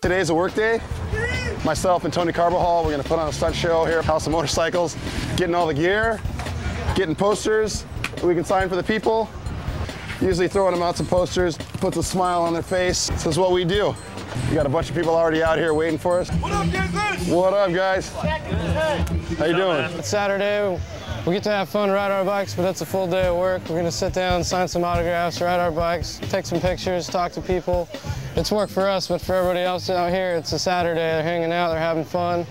Today's a work day. Myself and Tony Cabajal, we're gonna put on a stunt show here, House of Motorcycles, getting all the gear, getting posters that we can sign for the people. Usually throwing them out some posters, puts a smile on their face. This is what we do. We got a bunch of people already out here waiting for us. What up, guys? What up, guys? How you doing? It's Saturday. We get to have fun, ride our bikes, but it's a full day of work. We're gonna sit down, sign some autographs, ride our bikes, take some pictures, talk to people. It's work for us, but for everybody else out here, it's a Saturday. They're hanging out, they're having fun.